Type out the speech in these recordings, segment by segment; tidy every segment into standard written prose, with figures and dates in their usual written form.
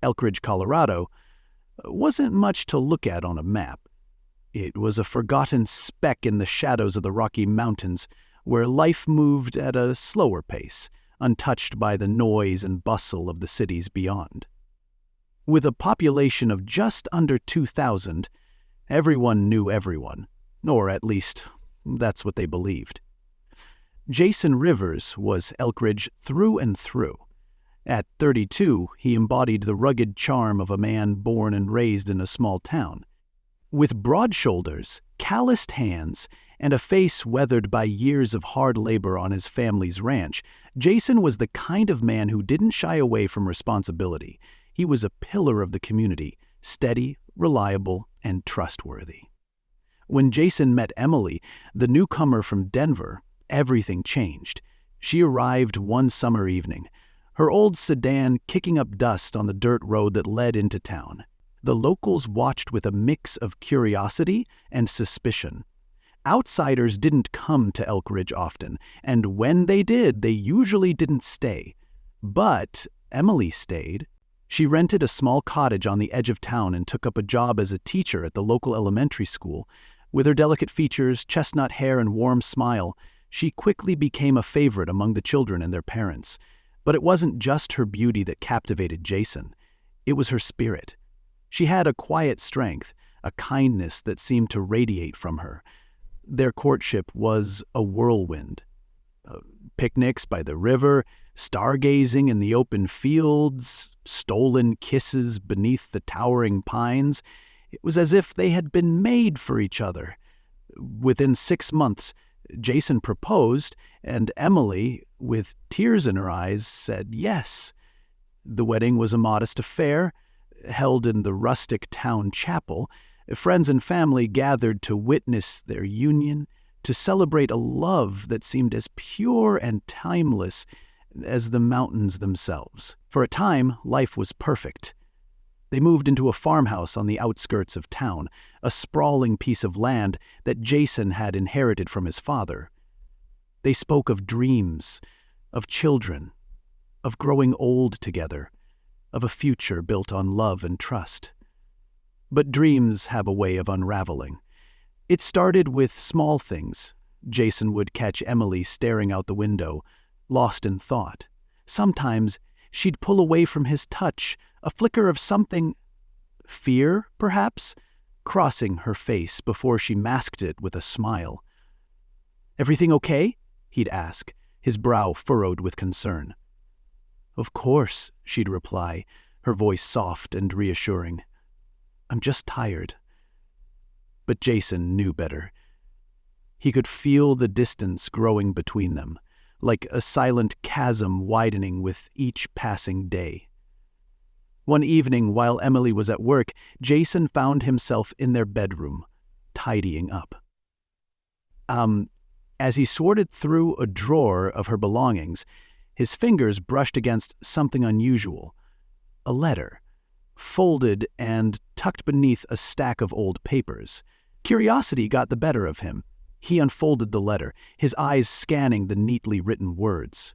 Elkridge, Colorado, wasn't much to look at on a map. It was a forgotten speck in the shadows of the Rocky Mountains, where life moved at a slower pace, untouched by the noise and bustle of the cities beyond. With a population of just under 2,000, everyone knew everyone, or at least that's what they believed. Jason Rivers was Elkridge through and through. At 32, he embodied the rugged charm of a man born and raised in a small town. With broad shoulders, calloused hands, and a face weathered by years of hard labor on his family's ranch, Jason was the kind of man who didn't shy away from responsibility. He was a pillar of the community, steady, reliable, and trustworthy. When Jason met Emily, the newcomer from Denver, everything changed. She arrived one summer evening, her old sedan kicking up dust on the dirt road that led into town. The locals watched with a mix of curiosity and suspicion. Outsiders didn't come to Elkridge often, and when they did, they usually didn't stay. But Emily stayed. She rented a small cottage on the edge of town and took up a job as a teacher at the local elementary school. With her delicate features, chestnut hair, and warm smile, she quickly became a favorite among the children and their parents. But it wasn't just her beauty that captivated Jason. It was her spirit. She had a quiet strength, a kindness that seemed to radiate from her. Their courtship was a whirlwind. Picnics by the river, stargazing in the open fields, stolen kisses beneath the towering pines. It was as if they had been made for each other. Within 6 months, Jason proposed, and Emily, with tears in her eyes, said yes. The wedding was a modest affair, held in the rustic town chapel. Friends and family gathered to witness their union, to celebrate a love that seemed as pure and timeless as the mountains themselves. For a time, life was perfect. They moved into a farmhouse on the outskirts of town, a sprawling piece of land that Jason had inherited from his father. They spoke of dreams, of children, of growing old together, of a future built on love and trust. But dreams have a way of unraveling. It started with small things. Jason would catch Emily staring out the window, lost in thought. Sometimes she'd pull away from his touch, a flicker of something, fear, perhaps, crossing her face before she masked it with a smile. "Everything okay?" he'd ask, his brow furrowed with concern. "Of course," she'd reply, her voice soft and reassuring. "I'm just tired." But Jason knew better. He could feel the distance growing between them, like a silent chasm widening with each passing day. One evening, while Emily was at work, Jason found himself in their bedroom, tidying up. As he sorted through a drawer of her belongings, his fingers brushed against something unusual. A letter, folded and tucked beneath a stack of old papers. Curiosity got the better of him. He unfolded the letter, his eyes scanning the neatly written words.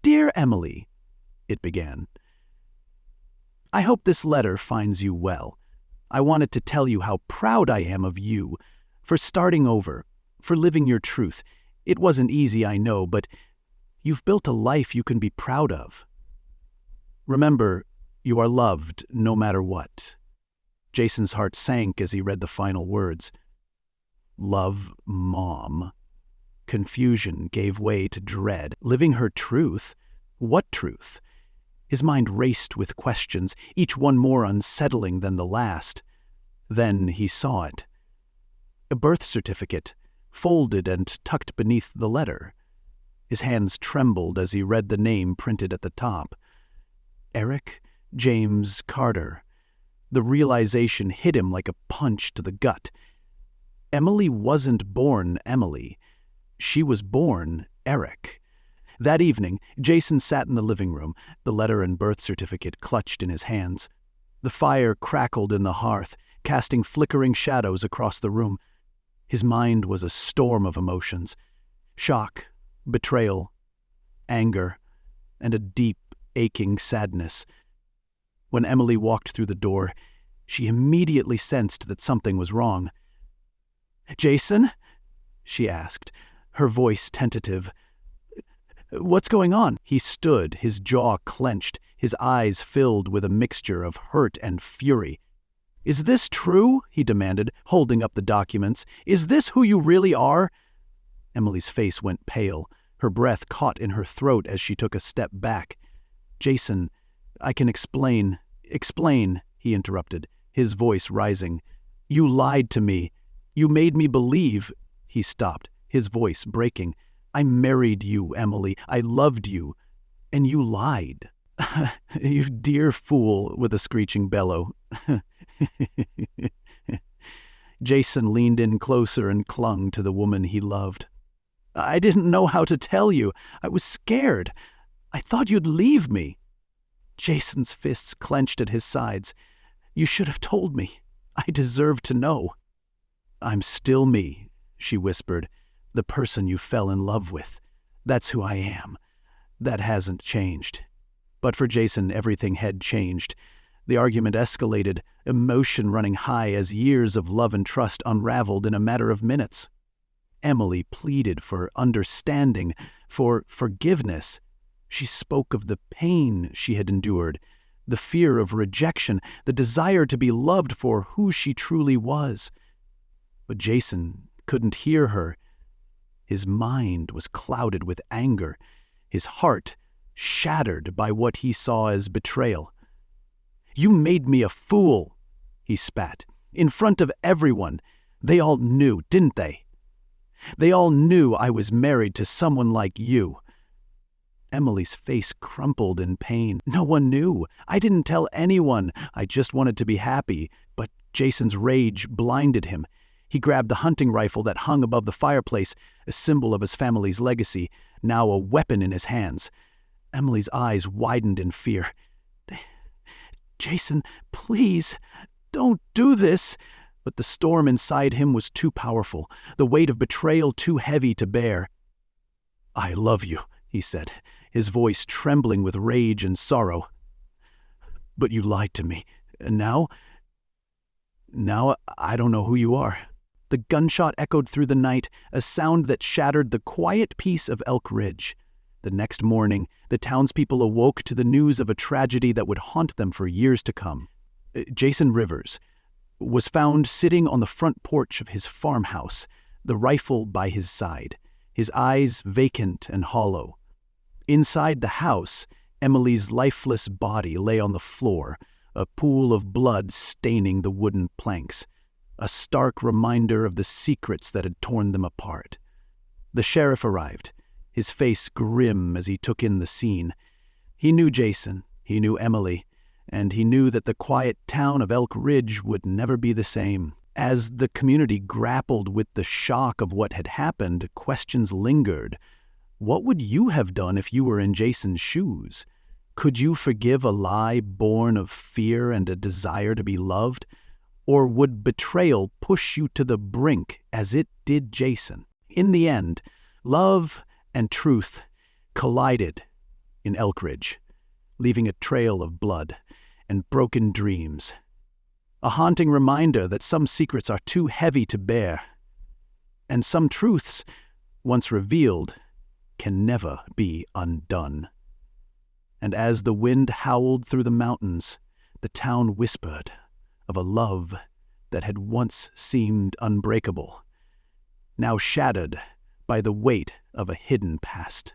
"Dear Emily," it began, "I hope this letter finds you well. I wanted to tell you how proud I am of you, for starting over, for living your truth. It wasn't easy, I know, but you've built a life you can be proud of. Remember, you are loved no matter what." Jason's heart sank as he read the final words. Love, Mom. Confusion gave way to dread. Living her truth? What truth? His mind raced with questions, each one more unsettling than the last. Then he saw it. A birth certificate, folded and tucked beneath the letter. His hands trembled as he read the name printed at the top. Eric James Carter. The realization hit him like a punch to the gut. Emily wasn't born Emily. She was born Eric. That evening, Jason sat in the living room, the letter and birth certificate clutched in his hands. The fire crackled in the hearth, casting flickering shadows across the room. His mind was a storm of emotions. Shock, betrayal, anger, and a deep, aching sadness. When Emily walked through the door, she immediately sensed that something was wrong. "Jason?" she asked, her voice tentative. "What's going on?" He stood, his jaw clenched, his eyes filled with a mixture of hurt and fury. "Is this true?" he demanded, holding up the documents. "Is this who you really are?" Emily's face went pale. Her breath caught in her throat as she took a step back. "Jason, I can explain." "Explain," he interrupted, his voice rising. "You lied to me. You made me believe—" He stopped, his voice breaking. "I married you, Emily. I loved you. And you lied." "You dear fool," with a screeching bellow. Jason leaned in closer and clung to the woman he loved. "I didn't know how to tell you. I was scared. I thought you'd leave me." Jason's fists clenched at his sides. "You should have told me. I deserve to know." "I'm still me," she whispered. "The person you fell in love with. That's who I am. That hasn't changed." But for Jason, everything had changed. The argument escalated, emotion running high as years of love and trust unraveled in a matter of minutes. Emily pleaded for understanding, for forgiveness. She spoke of the pain she had endured, the fear of rejection, the desire to be loved for who she truly was. But Jason couldn't hear her. His mind was clouded with anger, his heart shattered by what he saw as betrayal. "You made me a fool," he spat, "in front of everyone. They all knew, didn't they? They all knew I was married to someone like you." Emily's face crumpled in pain. "No one knew. I didn't tell anyone. I just wanted to be happy." But Jason's rage blinded him. He grabbed the hunting rifle that hung above the fireplace, a symbol of his family's legacy, now a weapon in his hands. Emily's eyes widened in fear. "Jason, please, don't do this." But the storm inside him was too powerful, the weight of betrayal too heavy to bear. "I love you," he said, his voice trembling with rage and sorrow. "But you lied to me, and now I don't know who you are." The gunshot echoed through the night, a sound that shattered the quiet peace of Elk Ridge. The next morning, the townspeople awoke to the news of a tragedy that would haunt them for years to come. Jason Rivers was found sitting on the front porch of his farmhouse, the rifle by his side, his eyes vacant and hollow. Inside the house, Emily's lifeless body lay on the floor, a pool of blood staining the wooden planks, a stark reminder of the secrets that had torn them apart. The sheriff arrived, his face grim as he took in the scene. He knew Jason, he knew Emily, and he knew that the quiet town of Elk Ridge would never be the same. As the community grappled with the shock of what had happened, questions lingered. What would you have done if you were in Jason's shoes? Could you forgive a lie born of fear and a desire to be loved? Or would betrayal push you to the brink as it did Jason? In the end, love and truth collided in Elk Ridge, leaving a trail of blood and broken dreams. A haunting reminder that some secrets are too heavy to bear, and some truths, once revealed, can never be undone. And as the wind howled through the mountains, the town whispered of a love that had once seemed unbreakable, now shattered by the weight of a hidden past.